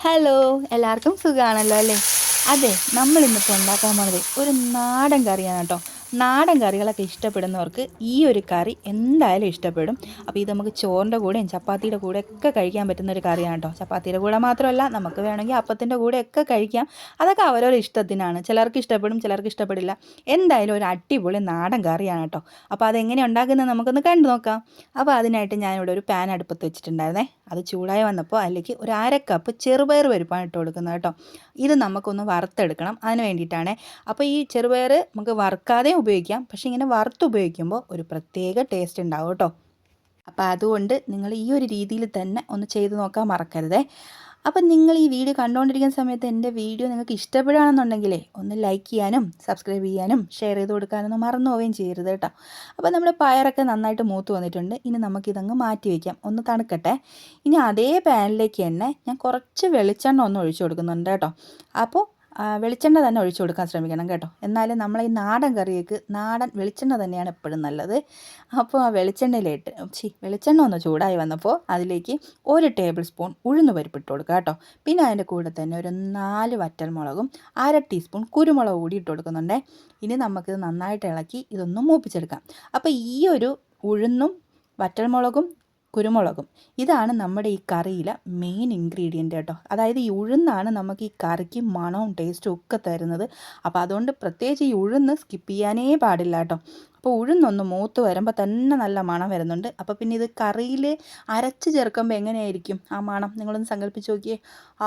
Hello, എല്ലാവർക്കും സുഖമാണല്ലോ അല്ലേ? അതെ, നമ്മളിന്നിപ്പോൾ ഉണ്ടാക്കാൻ പോണത് ഒരു നാടൻ കറിയാണ് കേട്ടോ. നാടൻ കറികളൊക്കെ ഇഷ്ടപ്പെടുന്നവർക്ക് ഈ ഒരു കറി എന്തായാലും ഇഷ്ടപ്പെടും. അപ്പോൾ ഇത് നമുക്ക് ചോറിൻ്റെ കൂടെയും ചപ്പാത്തിയുടെ കൂടെയൊക്കെ കഴിക്കാൻ പറ്റുന്ന ഒരു കറിയാണ് കേട്ടോ. ചപ്പാത്തിയുടെ കൂടെ മാത്രമല്ല, നമുക്ക് വേണമെങ്കിൽ അപ്പത്തിൻ്റെ കൂടെയൊക്കെ കഴിക്കാം. അതൊക്കെ അവരവരുടെ ഇഷ്ടത്തിനാണ്. ചിലർക്ക് ഇഷ്ടപ്പെടും, ചിലർക്ക് ഇഷ്ടപ്പെടില്ല. എന്തായാലും ഒരു അടിപൊളി നാടൻ കറിയാണ് കേട്ടോ. അപ്പോൾ അതെങ്ങനെ ഉണ്ടാക്കുന്നത് നമുക്കൊന്ന് കണ്ടു നോക്കാം. അപ്പോൾ അതിനായിട്ട് ഞാനിവിടെ ഒരു പാൻ അടുപ്പത്ത് വെച്ചിട്ടുണ്ടായിരുന്നേ. അത് ചൂടായി വന്നപ്പോൾ അതിലേക്ക് ഒരു 1/2 കപ്പ് ചെറുപയർ പരിപ്പാണ് ഇട്ട് കൊടുക്കുന്നത് കേട്ടോ. ഇത് നമുക്കൊന്ന് വറുത്തെടുക്കണം, അതിന് വേണ്ടിയിട്ടാണ്. അപ്പോൾ ഈ ചെറുപയർ നമുക്ക് വറുക്കാതെ ഉപയോഗിക്കാം, പക്ഷേ ഇങ്ങനെ വറുത്ത് ഉപയോഗിക്കുമ്പോൾ ഒരു പ്രത്യേക ടേസ്റ്റ് ഉണ്ടാവും കേട്ടോ. അപ്പോൾ അതുകൊണ്ട് നിങ്ങൾ ഈ ഒരു രീതിയിൽ തന്നെ ഒന്ന് ചെയ്ത് നോക്കാൻ മറക്കരുതേ. അപ്പം നിങ്ങൾ ഈ വീഡിയോ കണ്ടുകൊണ്ടിരിക്കുന്ന സമയത്ത് എൻ്റെ വീഡിയോ നിങ്ങൾക്ക് ഇഷ്ടപ്പെടുകയാണെന്നുണ്ടെങ്കിലേ ഒന്ന് ലൈക്ക് ചെയ്യാനും സബ്സ്ക്രൈബ് ചെയ്യാനും ഷെയർ ചെയ്ത് കൊടുക്കാനൊന്നും മറന്നു പോവുകയും ചെയ്യരുത് കേട്ടോ. അപ്പോൾ നമ്മുടെ പയറൊക്കെ നന്നായിട്ട് മൂത്ത് വന്നിട്ടുണ്ട്. ഇനി നമുക്കിതങ്ങ് മാറ്റി വയ്ക്കാം, ഒന്ന് തണുക്കട്ടെ. ഇനി അതേ പാനിലേക്ക് തന്നെ ഞാൻ കുറച്ച് വെളിച്ചെണ്ണ ഒന്ന് ഒഴിച്ചു കൊടുക്കുന്നുണ്ട് കേട്ടോ. അപ്പോൾ വെളിച്ചെണ്ണ തന്നെ ഒഴിച്ചു കൊടുക്കാൻ ശ്രമിക്കണം കേട്ടോ. എന്നാലും നമ്മൾ ഈ നാടൻ കറിക്ക് നാടൻ വെളിച്ചെണ്ണ തന്നെയാണ് എപ്പോഴും നല്ലത്. അപ്പോൾ ആ വെളിച്ചെണ്ണ ഒന്ന് ചൂടായി വന്നപ്പോൾ അതിലേക്ക് 1 ടേബിൾ സ്പൂൺ ഉഴുന്ന് പരിപ്പിട്ട് കൊടുക്കുക കേട്ടോ. പിന്നെ അതിൻ്റെ കൂടെ തന്നെ ഒരു 4 വറ്റൽമുളകും 1/2 ടീസ്പൂൺ കുരുമുളക് കൂടി ഇട്ട് കൊടുക്കുന്നുണ്ട്. ഇനി നമുക്കിത് നന്നായിട്ട് ഇളക്കി ഇതൊന്ന് മൂപ്പിച്ചെടുക്കാം. അപ്പോൾ ഈ ഒരു ഉഴുന്നും വറ്റൽമുളകും കുരുമുളകും ഇതാണ് നമ്മുടെ ഈ കറിയിലെ മെയിൻ ഇൻഗ്രീഡിയൻറ്റ് കേട്ടോ. അതായത് ഈ ഉഴുന്നാണ് നമുക്ക് ഈ കറിക്ക് മണവും ടേസ്റ്റും ഒക്കെ തരുന്നത്. അപ്പോൾ അതുകൊണ്ട് പ്രത്യേകിച്ച് ഈ ഉഴുന്ന് സ്കിപ്പ് ചെയ്യാനേ പാടില്ല കേട്ടോ. അപ്പോൾ ഉഴുന്നൊന്ന് മൂത്ത് വരുമ്പോൾ തന്നെ നല്ല മണം വരുന്നുണ്ട്. അപ്പോൾ പിന്നെ ഇത് കറിയിൽ അരച്ച് ചേർക്കുമ്പോൾ എങ്ങനെയായിരിക്കും ആ മണം, നിങ്ങളൊന്ന് സങ്കല്പിച്ച് നോക്കിയേ.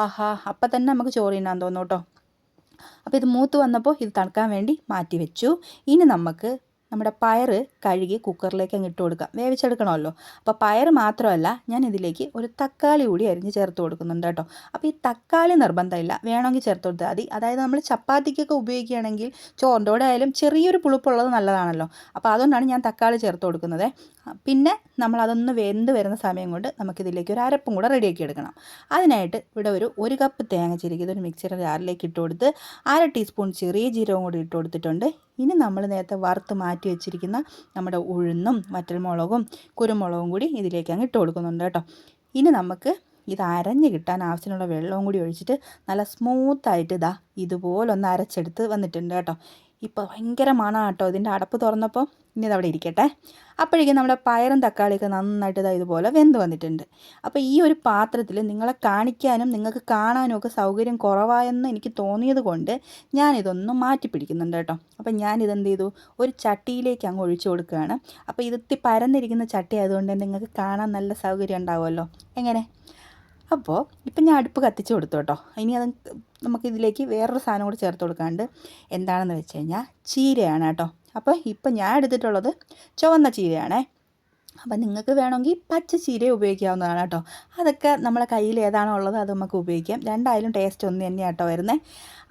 ആഹാ, അപ്പം തന്നെ നമുക്ക് ചോറ് തിന്നാൻ തോന്നും കേട്ടോ. അപ്പോൾ ഇത് മൂത്ത് വന്നപ്പോൾ ഇത് തണുക്കാൻ വേണ്ടി മാറ്റി വെച്ചു. ഇനി നമുക്ക് നമ്മുടെ പയർ കഴുകി കുക്കറിലേക്ക് അങ്ങ് ഇട്ട് കൊടുക്കാം, വേവിച്ചെടുക്കണമല്ലോ. അപ്പോൾ പയർ മാത്രമല്ല, ഞാൻ ഇതിലേക്ക് ഒരു തക്കാളി കൂടി അരിഞ്ഞ് ചേർത്ത് കൊടുക്കുന്നുണ്ട് കേട്ടോ. അപ്പോൾ ഈ തക്കാളി നിർബന്ധമില്ല, വേണമെങ്കിൽ ചേർത്ത് കൊടുത്താൽ മതി. അതായത് നമ്മൾ ചപ്പാത്തിക്കൊക്കെ ഉപയോഗിക്കുകയാണെങ്കിൽ ചോറിൻ്റെ കൂടെ ആയാലും ചെറിയൊരു പുളിപ്പുള്ളത് നല്ലതാണല്ലോ. അപ്പോൾ അതുകൊണ്ടാണ് ഞാൻ തക്കാളി ചേർത്ത് കൊടുക്കുന്നത്. പിന്നെ നമ്മളതൊന്ന് വെന്ത് വരുന്ന സമയം കൊണ്ട് നമുക്കിതിലേക്ക് ഒരു അരപ്പും കൂടെ റെഡിയാക്കി എടുക്കണം. അതിനായിട്ട് ഇവിടെ ഒരു കപ്പ് തേങ്ങ ചിരകിയത് ഒരു മിക്സിയുടെ ജാറിലേക്ക് ഇട്ട് കൊടുത്ത് 1/2 ടീസ്പൂൺ ചെറിയ ജീരകം കൂടി ഇട്ട് കൊടുത്തിട്ടുണ്ട്. ഇനി നമ്മൾ നേരത്തെ വറുത്ത് മാറ്റി വെച്ചിരിക്കുന്ന നമ്മുടെ ഉഴുന്നും വറ്റൽമുളകും കുരുമുളകും കൂടി ഇതിലേക്ക് അങ്ങ് ഇട്ട് കൊടുക്കുന്നുണ്ട് കേട്ടോ. ഇനി നമുക്ക് ഇത് അരഞ്ഞ് കിട്ടാൻ ആവശ്യത്തിനുള്ള വെള്ളവും കൂടി ഒഴിച്ചിട്ട് നല്ല സ്മൂത്തായിട്ട് ഇതുപോലൊന്ന് അരച്ചെടുത്ത് വന്നിട്ടുണ്ട് കേട്ടോ. ഇപ്പോൾ ഭയങ്കര മണമാണ് കേട്ടോ ഇതിൻ്റെ അടപ്പ് തുറന്നപ്പോൾ. ഇനി ഇതവിടെ ഇരിക്കട്ടെ. അപ്പോഴേക്കും നമ്മുടെ പയറും തക്കാളിയൊക്കെ നന്നായിട്ട് ഇതുപോലെ വെന്ത് വന്നിട്ടുണ്ട്. അപ്പോൾ ഈ ഒരു പാത്രത്തിൽ നിങ്ങളെ കാണിക്കാനും നിങ്ങൾക്ക് കാണാനും ഒക്കെ സൗകര്യം കുറവായെന്ന് എനിക്ക് തോന്നിയത് കൊണ്ട് ഞാനിതൊന്ന് മാറ്റി പിടിക്കുന്നുണ്ട് കേട്ടോ. അപ്പോൾ ഞാനിതെന്ത് ചെയ്തു, ഒരു ചട്ടിയിലേക്ക് അങ്ങ് ഒഴിച്ചു കൊടുക്കുകയാണ്. അപ്പോൾ ഇതിത്തി പരന്നിരിക്കുന്ന ചട്ടി ആയതുകൊണ്ട് നിങ്ങൾക്ക് കാണാൻ നല്ല സൗകര്യം ഉണ്ടാവുമല്ലോ. എങ്ങനെ? അപ്പോൾ ഇപ്പം ഞാൻ അടുപ്പ് കത്തിച്ച് കൊടുത്തു കേട്ടോ. ഇനി അത് നമുക്കിതിലേക്ക് വേറൊരു സാധനം കൂടി ചേർത്ത് കൊടുക്കാണ്ട്. എന്താണെന്ന് വെച്ച് കഴിഞ്ഞാൽ ചീരയാണ് കേട്ടോ. അപ്പോൾ ഇപ്പം ഞാൻ എടുത്തിട്ടുള്ളത് ചുവന്ന ചീരയാണേ. അപ്പം നിങ്ങൾക്ക് വേണമെങ്കിൽ പച്ച ചീര ഉപയോഗിക്കാവുന്നതാണ് കേട്ടോ. അതൊക്കെ നമ്മളെ കയ്യിൽ ഏതാണോ ഉള്ളത് അത് നമുക്ക് ഉപയോഗിക്കാം. രണ്ടായാലും ടേസ്റ്റ് ഒന്ന് തന്നെയാണ് കേട്ടോ വരുന്നത്.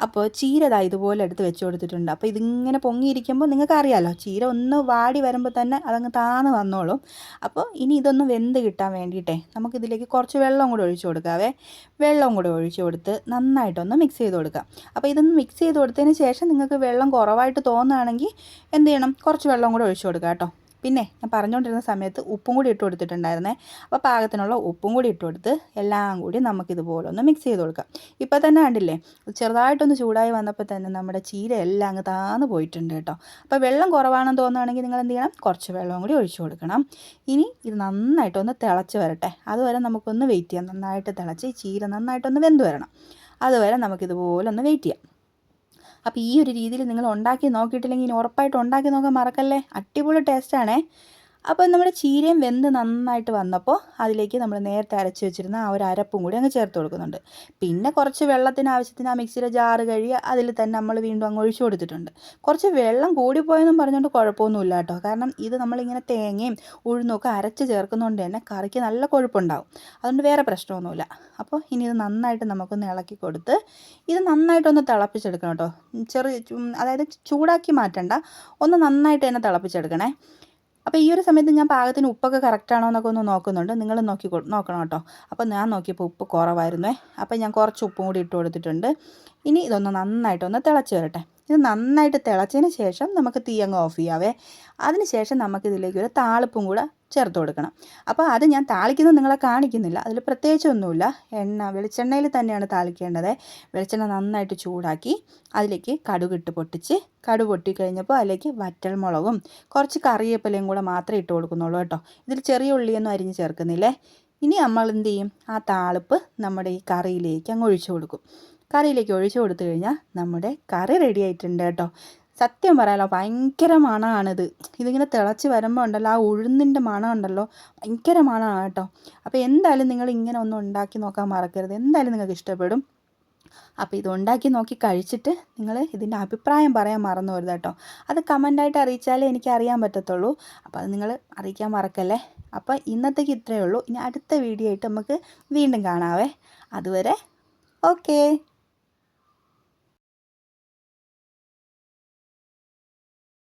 അപ്പോൾ ചീര ഇതുപോലെ എടുത്ത് വെച്ച് കൊടുത്തിട്ടുണ്ട്. അപ്പോൾ ഇതിങ്ങനെ പൊങ്ങിയിരിക്കുമ്പോൾ നിങ്ങൾക്ക് അറിയാമല്ലോ, ചീര ഒന്ന് വാടി വരുമ്പോൾ തന്നെ അതങ്ങ് താന്ന് വന്നോളും. അപ്പോൾ ഇനി ഇതൊന്ന് വെന്ത് കിട്ടാൻ വേണ്ടിയിട്ടേ നമുക്കിതിലേക്ക് കുറച്ച് വെള്ളം കൂടി ഒഴിച്ച് കൊടുക്കാവേ. വെള്ളം കൂടി ഒഴിച്ച് കൊടുത്ത് നന്നായിട്ടൊന്ന് മിക്സ് ചെയ്ത് കൊടുക്കാം. അപ്പോൾ ഇതൊന്ന് മിക്സ് ചെയ്ത് കൊടുത്തതിന് ശേഷം നിങ്ങൾക്ക് വെള്ളം കുറവായിട്ട് തോന്നുകയാണെങ്കിൽ എന്ത് ചെയ്യണം, കുറച്ച് വെള്ളം കൂടി ഒഴിച്ച് കൊടുക്കുക കേട്ടോ. പിന്നെ ഞാൻ പറഞ്ഞുകൊണ്ടിരുന്ന സമയത്ത് ഉപ്പും കൂടി ഇട്ട് കൊടുത്തിട്ടുണ്ടായിരുന്നേ. അപ്പോൾ പാകത്തിനുള്ള ഉപ്പും കൂടി ഇട്ട് കൊടുത്ത് എല്ലാം കൂടി നമുക്കിതുപോലെ ഒന്ന് മിക്സ് ചെയ്ത് കൊടുക്കാം. ഇപ്പോൾ തന്നെ കണ്ടില്ലേ, ചെറുതായിട്ടൊന്ന് ചൂടായി വന്നപ്പോൾ തന്നെ നമ്മുടെ ചീര എല്ലാം അങ്ങ് താന്ന് പോയിട്ടുണ്ട് കേട്ടോ. അപ്പോൾ വെള്ളം കുറവാണെന്ന് തോന്നുകയാണെങ്കിൽ നിങ്ങൾ എന്ത് ചെയ്യണം, കുറച്ച് വെള്ളം കൂടി ഒഴിച്ചു കൊടുക്കണം. ഇനി ഇത് നന്നായിട്ടൊന്ന് തിളച്ച് വരട്ടെ. അതുവരെ നമുക്കൊന്ന് വെയിറ്റ് ചെയ്യാം. നന്നായിട്ട് തിളച്ച് ചീര നന്നായിട്ടൊന്ന് വെന്ത് വരണം. അതുവരെ നമുക്കിതുപോലെ ഒന്ന് വെയിറ്റ് ചെയ്യാം. അപ്പോൾ ഈ ഒരു രീതിയിൽ നിങ്ങൾ ഉണ്ടാക്കി നോക്കിയിട്ടില്ലെങ്കിൽ ഇനി ഉറപ്പായിട്ട് ഉണ്ടാക്കി നോക്കാൻ മറക്കല്ലേ, അടിപൊളി ടേസ്റ്റാണേ. അപ്പോൾ നമ്മുടെ ചീരയും വെന്ത് നന്നായിട്ട് വന്നപ്പോൾ അതിലേക്ക് നമ്മൾ നേരത്തെ അരച്ച് വെച്ചിരുന്ന ആ ഒരു അരപ്പും കൂടി അങ്ങ് ചേർത്ത് കൊടുക്കുന്നുണ്ട്. പിന്നെ കുറച്ച് വെള്ളത്തിന് ആവശ്യത്തിന് ആ മിക്സിയുടെ ജാറ് കഴുകി അതിൽ തന്നെ നമ്മൾ വീണ്ടും അങ്ങ് ഒഴിച്ചു കൊടുത്തിട്ടുണ്ട്. കുറച്ച് വെള്ളം കൂടിപ്പോയെന്നും പറഞ്ഞുകൊണ്ട് കുഴപ്പമൊന്നുമില്ല കേട്ടോ. കാരണം ഇത് നമ്മളിങ്ങനെ തേങ്ങയും ഉഴുന്നൊക്കെ അരച്ച് ചേർക്കുന്നതുകൊണ്ട് തന്നെ കറിക്ക് നല്ല കൊഴുപ്പുണ്ടാവും. അതുകൊണ്ട് വേറെ പ്രശ്നമൊന്നുമില്ല. അപ്പോൾ ഇനി ഇത് നന്നായിട്ട് നമുക്കൊന്ന് ഇളക്കി കൊടുത്ത് ഇത് നന്നായിട്ടൊന്ന് തിളപ്പിച്ചെടുക്കണം കേട്ടോ. അതായത് ചൂടാക്കി മാറ്റണ്ട, ഒന്ന് നന്നായിട്ട് തന്നെ തിളപ്പിച്ചെടുക്കണേ. അപ്പോൾ ഈ ഒരു സമയത്ത് ഞാൻ പാകത്തിന് ഉപ്പൊക്കെ കറക്റ്റാണോ എന്നൊക്കെ ഒന്ന് നോക്കുന്നുണ്ട്. നിങ്ങൾ നോക്കണം കേട്ടോ. അപ്പോൾ ഞാൻ നോക്കിയപ്പോൾ ഉപ്പ് കുറവായിരുന്നേ. അപ്പോൾ ഞാൻ കുറച്ച് ഉപ്പും കൂടി ഇട്ട് കൊടുത്തിട്ടുണ്ട്. ഇനി ഇതൊന്ന് നന്നായിട്ടൊന്ന് തിളച്ച് വരട്ടെ. ഇത് നന്നായിട്ട് തിളച്ചതിന് ശേഷം നമുക്ക് തീ അങ്ങ് ഓഫ് ചെയ്യാവേ. അതിന് ശേഷം നമുക്കിതിലേക്ക് ഒരു താളിപ്പും കൂടെ ചേർത്ത് കൊടുക്കണം. അപ്പോൾ അത് ഞാൻ താളിക്കുന്നത് നിങ്ങളെ കാണിക്കുന്നില്ല, അതിൽ പ്രത്യേകിച്ചൊന്നുമില്ല. വെളിച്ചെണ്ണയിൽ തന്നെയാണ് താളിക്കേണ്ടത്. വെളിച്ചെണ്ണ നന്നായിട്ട് ചൂടാക്കി അതിലേക്ക് കടുകിട്ട് പൊട്ടിച്ച്, കടുക് പൊട്ടിക്കഴിഞ്ഞപ്പോൾ അതിലേക്ക് വറ്റൽമുളകും കുറച്ച് കറിവേപ്പിലയും കൂടെ മാത്രമേ ഇട്ട് കൊടുക്കുന്നുള്ളൂ കേട്ടോ. ഇതിൽ ചെറിയ ഉള്ളിയൊന്നും അരിഞ്ഞ് ചേർക്കുന്നില്ലേ. ഇനി നമ്മൾ എന്ത് ചെയ്യും, ആ താളിപ്പ് നമ്മുടെ ഈ കറിയിലേക്ക് അങ്ങ് ഒഴിച്ചു കൊടുക്കും. കറിയിലേക്ക് ഒഴിച്ചു കൊടുത്തു കഴിഞ്ഞാൽ നമ്മുടെ കറി റെഡി ആയിട്ടുണ്ട് കേട്ടോ. സത്യം പറയാലോ, ഭയങ്കര മണമാണിത്. ഇതിങ്ങനെ തിളച്ച് വരുമ്പോൾ ഉണ്ടല്ലോ, ആ ഉഴുന്നിൻ്റെ മണം ഉണ്ടല്ലോ, ഭയങ്കര മണമാണ് കേട്ടോ. അപ്പോൾ എന്തായാലും നിങ്ങൾ ഇങ്ങനെ ഒന്ന് ഉണ്ടാക്കി നോക്കാൻ മറക്കരുത്, എന്തായാലും നിങ്ങൾക്ക് ഇഷ്ടപ്പെടും. അപ്പോൾ ഇത് ഉണ്ടാക്കി നോക്കി കഴിച്ചിട്ട് നിങ്ങൾ ഇതിൻ്റെ അഭിപ്രായം പറയാൻ മറന്നു പോരുത് കേട്ടോ. അത് കമൻ്റായിട്ട് അറിയിച്ചാലേ എനിക്ക് അറിയാൻ പറ്റത്തുള്ളൂ. അപ്പോൾ അത് നിങ്ങൾ അറിയിക്കാൻ മറക്കല്ലേ. അപ്പോൾ ഇന്നത്തേക്ക് ഇത്രയേ ഉള്ളൂ. ഇനി അടുത്ത വീഡിയോ ആയിട്ട് നമുക്ക് വീണ്ടും കാണാവേ. അതുവരെ ഓക്കേ.